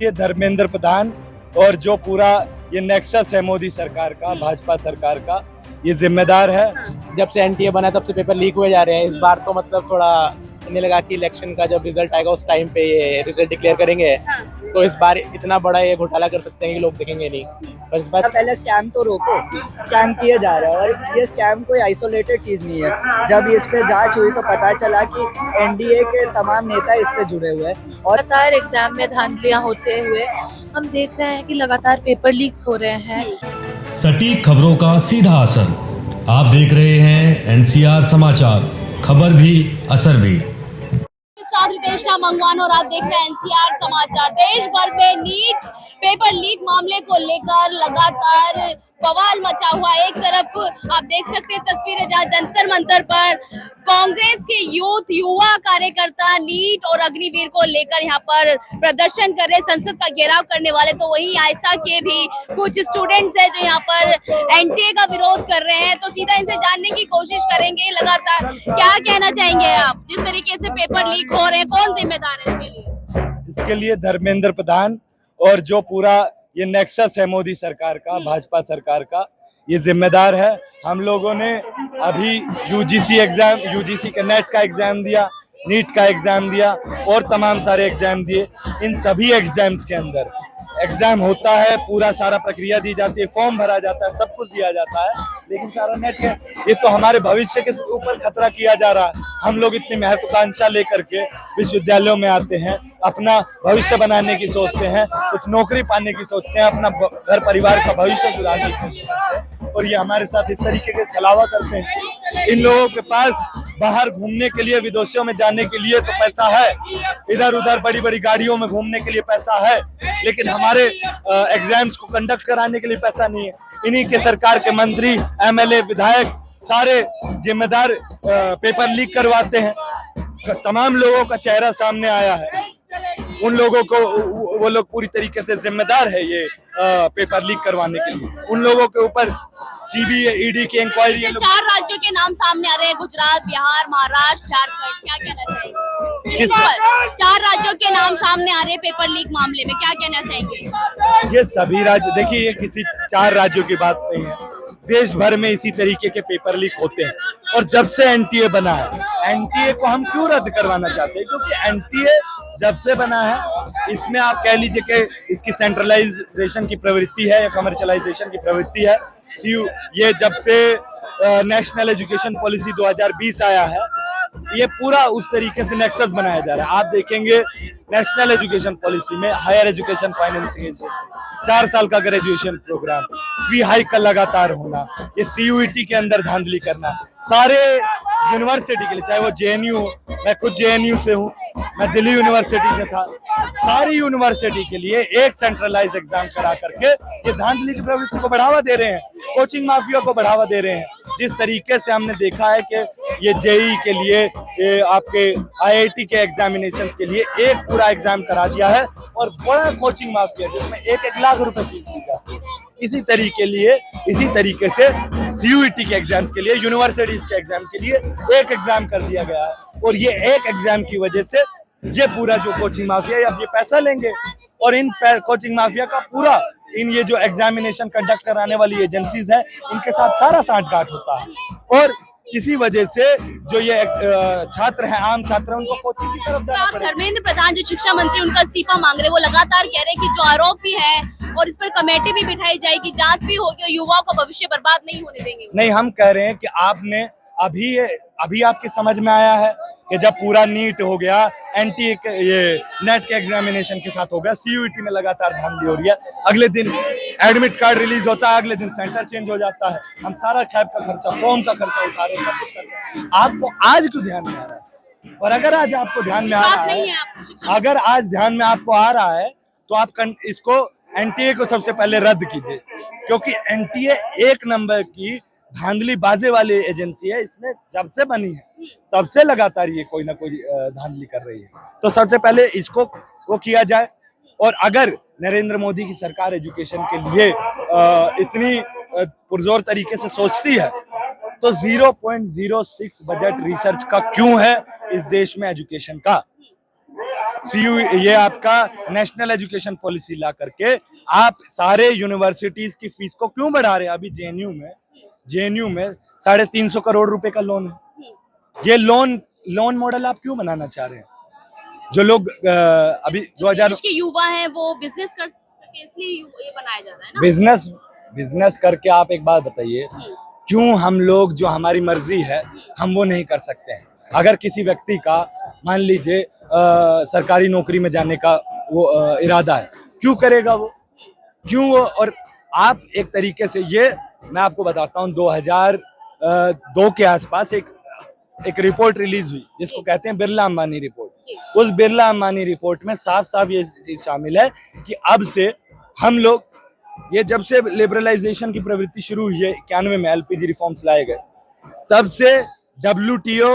ये धर्मेंद्र प्रधान और जो पूरा ये नेक्सस है मोदी सरकार का, भाजपा सरकार का, ये जिम्मेदार है। जब से एनटीए बना तब से पेपर लीक हुए जा रहे हैं। इस बार तो मतलब थोड़ा इन्हें लगा कि इलेक्शन का जब रिजल्ट आएगा उस टाइम पे ये रिजल्ट डिक्लेयर करेंगे। तो इस बार इतना बड़ा ये घोटाला कर सकते हैं कि लोग देखेंगे नहीं। पर इस बार पहले स्कैम तो रोको, स्कैम किए जा रहा है और ये स्कैम कोई आइसोलेटेड चीज नहीं है। जब इस पे जांच हुई तो पता चला कि एनडीए के तमाम नेता इससे जुड़े हुए हैं और लगातार एग्जाम में धांधलियां होते हुए हम देख रहे हैं कि लगातार पेपर लीक्स हो रहे हैं। सटीक खबरों का सीधा असर आप देख रहे हैं एनसीआर समाचार, खबर भी असर भी। साथ रितेश मंगवान और आप देख रहे हैं एनसीआर समाचार। देश भर में नीट पेपर लीक मामले को लेकर लगातार बवाल मचा हुआ। एक तरफ आप देख सकते हैं तस्वीरें जहां जंतर मंतर पर कांग्रेस के युवा कार्यकर्ता नीट और अग्निवीर को लेकर यहाँ पर प्रदर्शन कर रहे, संसद का घेराव करने वाले। तो वहीं आयसा के भी कुछ स्टूडेंट्स हैं जो यहाँ पर एनटीए का विरोध कर रहे हैं। तो सीधा इनसे जानने की कोशिश करेंगे लगातार। क्या कहना चाहेंगे आप, जिस तरीके से पेपर लीक हो रहे हैं, कौन जिम्मेदार है इसके लिए? इसके लिए धर्मेंद्र प्रधान और जो पूरा ये नेक्सस है मोदी सरकार का, भाजपा सरकार का, ये जिम्मेदार है। हम लोगों ने अभी यूजीसी का नेट का एग्जाम दिया, नीट का एग्जाम दिया और तमाम सारे एग्जाम दिए। इन सभी एग्जाम्स के अंदर एग्जाम होता है, पूरा सारा प्रक्रिया दी जाती है, फॉर्म भरा जाता है, सब कुछ दिया जाता है, लेकिन सारा नेट है। ये तो हमारे भविष्य के ऊपर खतरा किया जा रहा है। हम लोग इतनी महत्वाकांक्षा लेकर के विश्वविद्यालयों में आते हैं, अपना भविष्य बनाने की सोचते हैं, कुछ नौकरी पाने की सोचते हैं, अपना घर परिवार का भविष्य सुधारने की कोशिश करते हैं, और ये हमारे साथ इस तरीके के छलावा करते हैं। इन लोगों के पास बाहर घूमने के लिए, विदेशों में जाने के लिए तो पैसा है, इधर उधर बड़ी बड़ी गाड़ियों में घूमने के लिए पैसा है, लेकिन हमारे एग्जाम्स को कंडक्ट कराने के लिए पैसा नहीं है। इन्हीं के सरकार के मंत्री, एमएलए, विधायक सारे जिम्मेदार पेपर लीक करवाते हैं। तमाम लोगों का चेहरा सामने आया है। उन लोगों को वो लोग पूरी तरीके से जिम्मेदार है ये पेपर लीक करवाने के लिए। उन लोगों के ऊपर सीबीआई, ईडी की इंक्वायरी। 4 राज्यों के नाम सामने आ रहे हैं, गुजरात, बिहार, महाराष्ट्र, झारखंड। क्या कहना चाहिए? 4 राज्यों के नाम सामने आ रहे हैं पेपर लीक मामले में, क्या कहना चाहिए? ये सभी राज्य, देखिए ये किसी 4 राज्यों की बात नहीं है, देश भर में इसी तरीके के पेपर लीक होते हैं। और जब से एनटीए बना है, एनटीए को हम क्यों रद्द करवाना चाहते हैं? क्योंकि एनटीए जब से बना है, इसमें आप कह लीजिए कि इसकी सेंट्रलाइजेशन की प्रवृत्ति है या कमर्शलाइजेशन की प्रवृत्ति है। ये जब से नेशनल एजुकेशन पॉलिसी 2020 आया है, ये पूरा उस तरीके से नेक्सस बनाया जा रहा है। आप देखेंगे नेशनल एजुकेशन पॉलिसी में हायर एजुकेशन फाइनेंसिंग, 4 साल का ग्रेजुएशन प्रोग्राम, फी हाइक का लगातार होना, ये सीयूईटी के अंदर धांधली करना, सारे यूनिवर्सिटी के लिए, चाहे वो जेएनयू हो, मैं खुद जेएनयू से हूँ, मैं दिल्ली यूनिवर्सिटी से था, सारी यूनिवर्सिटी के लिए एक सेंट्रलाइज एग्जाम करा करके ये धांधली की प्रवृत्ति को बढ़ावा दे रहे हैं, कोचिंग माफिया को बढ़ावा दे रहे हैं। जिस तरीके से हमने देखा है कि ये जेईई के लिए, ये आपके आईआईटी के एग्जामिनेशंस के लिए एक पूरा एग्जाम करा दिया है, और बड़ा कोचिंग माफिया जिसमें 1-1 लाख रुपए फीस ली जाती है। इसी तरीके से सीयूईटी के एग्जाम्स के लिए, यूनिवर्सिटीज के एग्जाम के लिए एक एग्जाम कर दिया गया है, और ये एक एग्जाम की वजह से ये पूरा जो कोचिंग माफिया है, अब ये पैसा लेंगे और इन कोचिंग माफिया का पूरा इन ये जो एग्जामिनेशन कंडक्ट कराने वाली एजेंसीज है, इनके साथ सारा सांठगांठ होता है। और इसी वजह से जो ये छात्र हैं, आम छात्र हैं, उनको कोचिंग की तरफ जाना पड़ेगा। धर्मेंद्र प्रधान जो शिक्षा मंत्री, उनका इस्तीफा मांग रहे, वो लगातार कह रहे हैं कि जो आरोप भी है और इस पर कमेटी भी बिठाई जाएगी, जांच भी होगी और युवाओं का भविष्य बर्बाद नहीं होने देंगे। नहीं, हम कह रहे हैं कि आपने अभी आपकी समझ में आया है कि जब पूरा नीट हो गया, एनटीए के ये नेट के एग्जामिनेशन के साथ हो गया, सीयूईटी में लगातार धांधली हो रही है, अगले दिन एडमिट कार्ड रिलीज होता है, अगले दिन सेंटर चेंज हो जाता है, हम सारा कैब का खर्चा, फॉर्म का खर्चा उठा रहे हैं, सब कुछ कर रहे हैं। आपको आज क्यों ध्यान में आ रहा है? और अगर आज आपको ध्यान में आ रहा है, अगर आज ध्यान में आपको आ रहा है, तो आप इसको एनटीए को सबसे पहले रद्द कीजिए, क्योंकि एनटीए 1 नंबर की धांधली बाजे वाली एजेंसी है। इसने जब से बनी है तब से लगातार ये कोई ना कोई धांधली कर रही है। तो सबसे पहले इसको वो किया जाए। और अगर नरेंद्र मोदी की सरकार एजुकेशन के लिए इतनी पुरजोर तरीके से सोचती है, तो 0.06 बजट रिसर्च का क्यों है इस देश में एजुकेशन का? सीयू ये आपका नेशनल एजुकेशन पॉलिसी ला करके आप सारे यूनिवर्सिटीज की फीस को क्यों बढ़ा रहे हैं? अभी जेएनयू में 350 करोड़ रुपए का लोन है। ये लोन मॉडल आप क्यों बनाना चाह रहे हैं? जो लोग अभी 2000 देश के युवा हैं वो बिजनेस कर सके इसलिए ये बनाया जा रहा है ना। बिजनेस करके आप एक बात बताइए, क्यों हम लोग जो हमारी मर्जी है हम वो नहीं कर सकते हैं? अगर किसी व्यक्ति का मान लीजिए सरकारी नौकरी में जाने का वो इरादा है, क्यों करेगा वो? क्यों वो? और आप एक तरीके से ये मैं आपको बताता हूँ 2002 के आसपास एक रिपोर्ट रिलीज हुई जिसको कहते हैं बिरला अंबानी रिपोर्ट। उस बिरला अंबानी रिपोर्ट में साफ ये चीज शामिल है कि अब से हम लोग ये जब से लिबरलाइजेशन की प्रवृत्ति शुरू हुई है 91 में एलपीजी रिफॉर्म्स लाए गए, तब से डब्ल्यूटीओ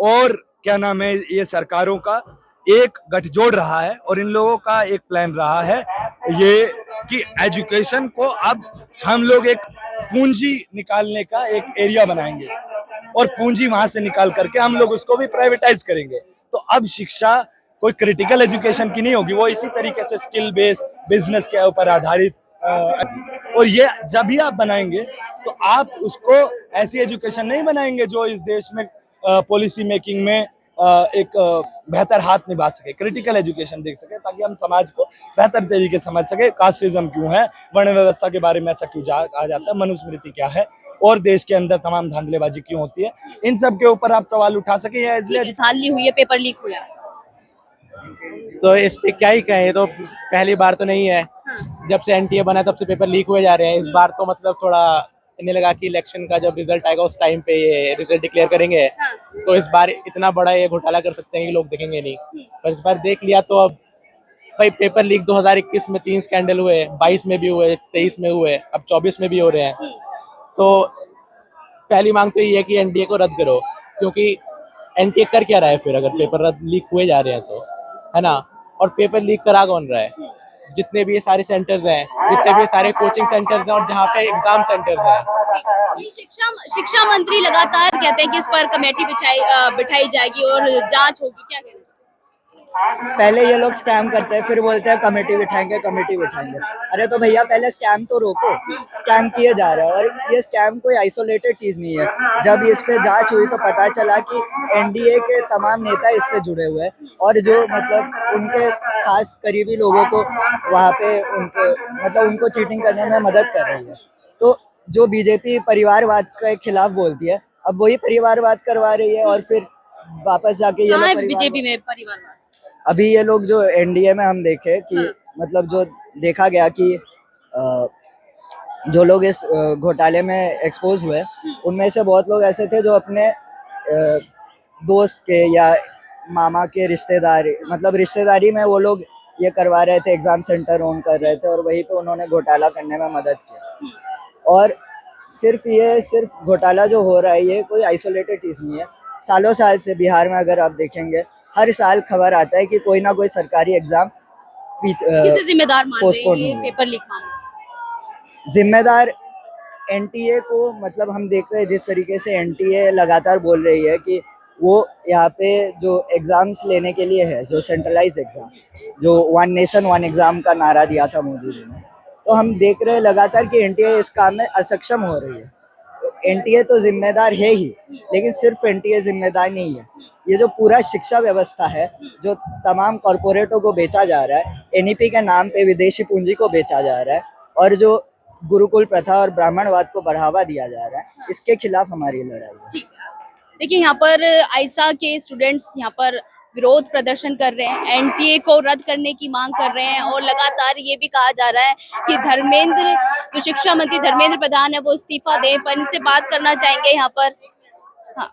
और क्या नाम है ये सरकारों का एक गठजोड़ रहा है और इन लोगों का एक प्लान रहा है ये कि एजुकेशन को अब हम लोग एक पूंजी निकालने का एक एरिया बनाएंगे और पूंजी वहां से निकाल करके हम लोग उसको भी प्राइवेटाइज करेंगे। तो अब शिक्षा कोई क्रिटिकल एजुकेशन की नहीं होगी, वो इसी तरीके से स्किल बेस्ड बिजनेस के ऊपर आधारित और ये जब भी आप बनाएंगे तो आप उसको ऐसी एजुकेशन नहीं बनाएंगे जो इस देश में पॉलिसी मेकिंग में एक बेहतर हाथ निभा सके, क्रिटिकल एजुकेशन देख सके ताकि हम समाज को बेहतर तरीके से समझ सके। कास्टिज्म क्यों है, वर्ण व्यवस्था के बारे में ऐसा क्यों आ जाता है, मनुस्मृति क्या है और देश के अंदर तमाम धांधलेबाजी क्यों होती है, इन सब के ऊपर आप सवाल उठा सके। या इसलिए धांधली हुई है, पेपर लीक हुआ है, तो इस पे क्या ही कहें, तो पहली बार तो नहीं है। जब से एनटीए बना तब से पेपर लीक हुए जा रहे हैं। इस बार तो मतलब थोड़ा इन्हें लगा कि इलेक्शन का जब रिजल्ट आएगा उस टाइम पे ये रिजल्ट डिक्लेयर करेंगे, तो इस बार इतना बड़ा ये घोटाला कर सकते हैं कि लोग देखेंगे नहीं। पर इस बार देख लिया तो अब भाई पेपर लीक 2021 में 3 स्कैंडल हुए, 22 में भी हुए, 23 में हुए, अब 24 में भी हो रहे हैं। तो पहली मांग तो ये है कि एनटीए को रद्द करो, क्योंकि एनटीए कर क्या रहा है फिर अगर पेपर रद्द लीक हुए जा रहे हैं तो, है ना। और पेपर लीक करा कौन रहा है? जितने भी ये सारे सेंटर्स हैं, जितने भी सारे कोचिंग सेंटर्स हैं और जहाँ पे एग्जाम सेंटर्स हैं। शिक्षा मंत्री लगातार कहते हैं कि इस पर कमेटी बिठाई जाएगी और जांच होगी, क्या कहना है? पहले ये लोग स्कैम करते हैं फिर बोलते हैं कमेटी बिठाएंगे। अरे तो भैया पहले स्कैम तो रोको। स्कैम किए जा रहा है और ये स्कैम कोई आइसोलेटेड चीज नहीं है। जब इस पे जांच हुई तो पता चला कि एनडीए के तमाम नेता इससे जुड़े हुए हैं और जो मतलब उनके खास करीबी लोगों को वहाँ पे उनको चीटिंग करने में मदद कर रही है। तो जो बीजेपी परिवारवाद के खिलाफ बोलती है, अब वही परिवारवाद करवा रही है और फिर वापस जाके ये लोग बीजेपी में परिवारवाद। अभी ये लोग जो एनडीए में हम देखे कि मतलब जो देखा गया कि जो लोग इस घोटाले में एक्सपोज हुए उनमें से बहुत लोग ऐसे थे जो अपने दोस्त के या मामा के रिश्तेदारी में वो लोग ये करवा रहे थे, एग्जाम सेंटर ओन कर रहे थे और वहीं पे उन्होंने घोटाला करने में मदद किया। और सिर्फ घोटाला जो हो रहा है ये कोई आइसोलेटेड चीज़ नहीं है। सालों साल से बिहार में अगर आप देखेंगे हर साल खबर आता है कि कोई ना कोई सरकारी एग्जाम किसे जिम्मेदार मान रहे हैं ये पेपर लीक मामले? जिम्मेदार एनटीए को, मतलब हम देख रहे हैं जिस तरीके से एनटीए लगातार बोल रही है कि वो यहाँ पे जो एग्जाम्स लेने के लिए है, जो सेंट्रलाइज एग्जाम, जो 1 नेशन 1 एग्जाम का नारा दिया था मोदी जी ने, तो हम देख रहे हैं लगातार कि एनटीए इस काम में असक्षम हो रही है। तो एनटीए तो जिम्मेदार है ही, लेकिन सिर्फ एनटीए जिम्मेदार नहीं है। ये जो पूरा शिक्षा व्यवस्था है, जो तमाम कॉरपोरेटों को बेचा जा रहा है, एनईपी के नाम पे विदेशी पूंजी को बेचा जा रहा है और जो गुरुकुल प्रथा और ब्राह्मणवाद को बढ़ावा दिया जा रहा है, इसके खिलाफ हमारी लड़ाई है। ठीक है, देखिए यहाँ पर आइसा के स्टूडेंट्स यहाँ पर विरोध प्रदर्शन कर रहे हैं, एनटीए को रद्द करने की मांग कर रहे हैं और लगातार ये भी कहा जा रहा है कि जो शिक्षा मंत्री धर्मेंद्र प्रधान है वो इस्तीफा दें। पर इनसे बात करना चाहेंगे यहाँ पर। हाँ,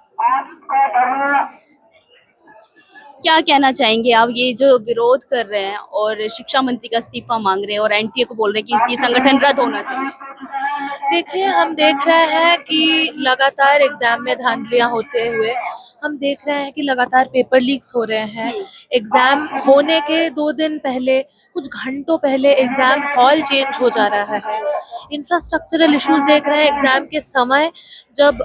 क्या कहना चाहेंगे आप? ये जो विरोध कर रहे हैं और शिक्षा मंत्री का इस्तीफा मांग रहे हैं और एनटीए को बोल रहे हैं कि ये संगठन रद्द होना चाहिए। देखिए, हम देख रहे हैं कि लगातार एग्जाम में धांधलियां होते हुए हम देख रहे हैं कि लगातार पेपर लीक्स हो रहे हैं। एग्जाम होने के 2 दिन पहले, कुछ घंटों पहले एग्जाम हॉल चेंज हो जा रहा है। इंफ्रास्ट्रक्चरल इश्यूज देख रहे हैं। एग्जाम के समय जब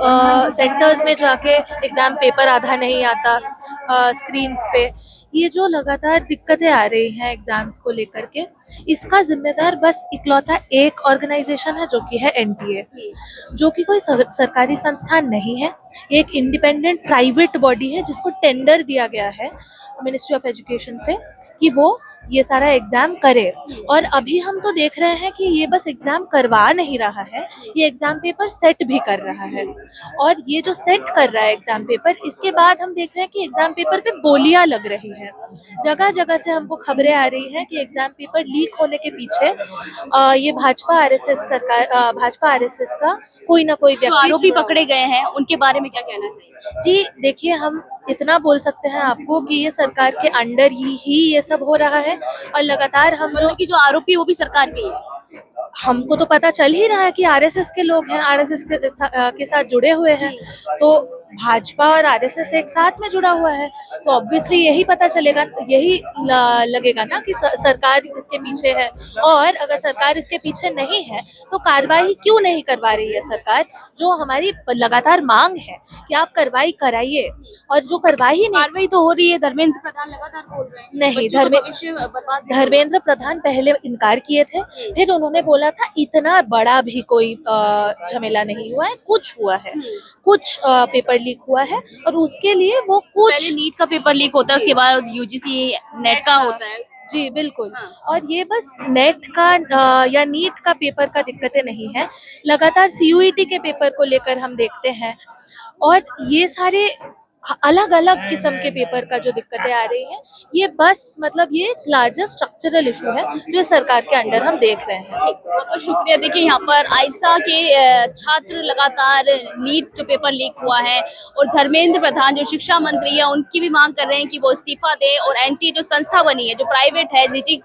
सेंटर्स में जाके एग्जाम पेपर आधा नहीं आता स्क्रीन्स पे, ये जो लगातार दिक्कतें आ रही हैं एग्जाम्स को लेकर के, इसका जिम्मेदार बस इकलौता एक ऑर्गेनाइजेशन है, जो कि है एनटीए, जो कि कोई सरकारी संस्थान नहीं है। ये एक इंडिपेंडेंट प्राइवेट बॉडी है जिसको टेंडर दिया गया है मिनिस्ट्री ऑफ एजुकेशन से कि वो ये सारा एग्जाम करे। और अभी हम तो देख रहे हैं कि ये बस एग्जाम करवा नहीं रहा है, ये एग्जाम पेपर सेट भी कर रहा है। और ये जो सेट कर रहा है एग्जाम पेपर, इसके बाद हम देख रहे हैं कि एग्जाम पेपर पे बोलियां लग रही हैं। जगह जगह से हमको खबरें आ रही हैं कि एग्जाम पेपर लीक होने के पीछे ये भाजपा आरएसएस का कोई ना कोई जो व्यक्ति आरोपी जुड़ा पकड़े गए हैं उनके बारे में क्या कहना चाहिए? जी देखिए, हम इतना बोल सकते हैं आपको कि ये सरकार के अंडर ही ये सब हो रहा है। और लगातार हम जो मतलब कि जो आरोपी वो भी सरकार के ही है। हमको तो पता चल ही रहा है कि आरएसएस के लोग हैं, आरएसएस के साथ जुड़े हुए हैं, तो भाजपा और आरएसएस एक साथ में जुड़ा हुआ है, तो ऑब्वियसली यही पता चलेगा, यही लगेगा ना कि सरकार इसके पीछे है। और अगर सरकार इसके पीछे नहीं है तो कार्रवाई क्यों नहीं करवा रही है सरकार? जो हमारी लगातार मांग है कि आप कार्रवाई कराइए, और जो कार्रवाई नहीं, कार्रवाई तो हो रही है, धर्मेंद्र प्रधान लगातार बोल रहे हैं नहीं, बच्चों का भविष्य बर्बाद नहीं धर्मेंद्र प्रधान पहले इनकार किए थे, फिर उन्होंने बोला था इतना बड़ा भी कोई झमेला नहीं हुआ है, कुछ हुआ है, कुछ पेपर लीक हुआ है, और उसके लिए वो कुछ पहले नीट का पेपर लीक होता है, उसके बाद यूजीसी नेट का होता है। जी बिल्कुल। हाँ। और ये बस नेट का या नीट का पेपर का दिक्कतें नहीं है, लगातार सीयूईटी के पेपर को लेकर हम देखते हैं, और ये सारे अलग अलग किस्म के पेपर का जो दिक्कतें आ रही हैं, ये बस मतलब ये एक लार्जर स्ट्रक्चरल इशू है जो सरकार के अंडर हम देख रहे हैं। ठीक, बहुत बहुत शुक्रिया। देखिए यहाँ पर आइसा के छात्र लगातार नीट जो पेपर लीक हुआ है, और धर्मेंद्र प्रधान जो शिक्षा मंत्री है उनकी भी मांग कर रहे हैं कि वो इस्तीफा दे, और एनटीए जो संस्था बनी है जो प्राइवेट है, निजी,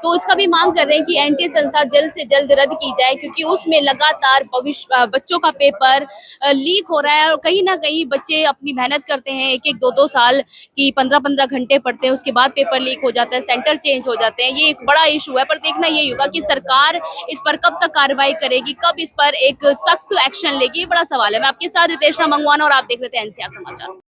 तो इसका भी मांग कर रहे हैं कि एनटीए संस्था जल्द से जल्द रद्द की जाए, क्योंकि उसमें लगातार बच्चों का पेपर लीक हो रहा है, और कहीं ना कहीं बच्चे अपनी मेहनत करते हैं, एक एक दो दो साल की 15-15 घंटे पढ़ते हैं, उसके बाद पेपर लीक हो जाता है, सेंटर चेंज हो जाते हैं। ये एक बड़ा इशू है, पर देखना ये होगा कि सरकार इस पर कब तक कार्रवाई करेगी, कब इस पर एक सख्त एक्शन लेगी, ये बड़ा सवाल है। मैं आपके साथ रितेश मंगवाना, और आप देख रहे थे एनसीआर समाचार।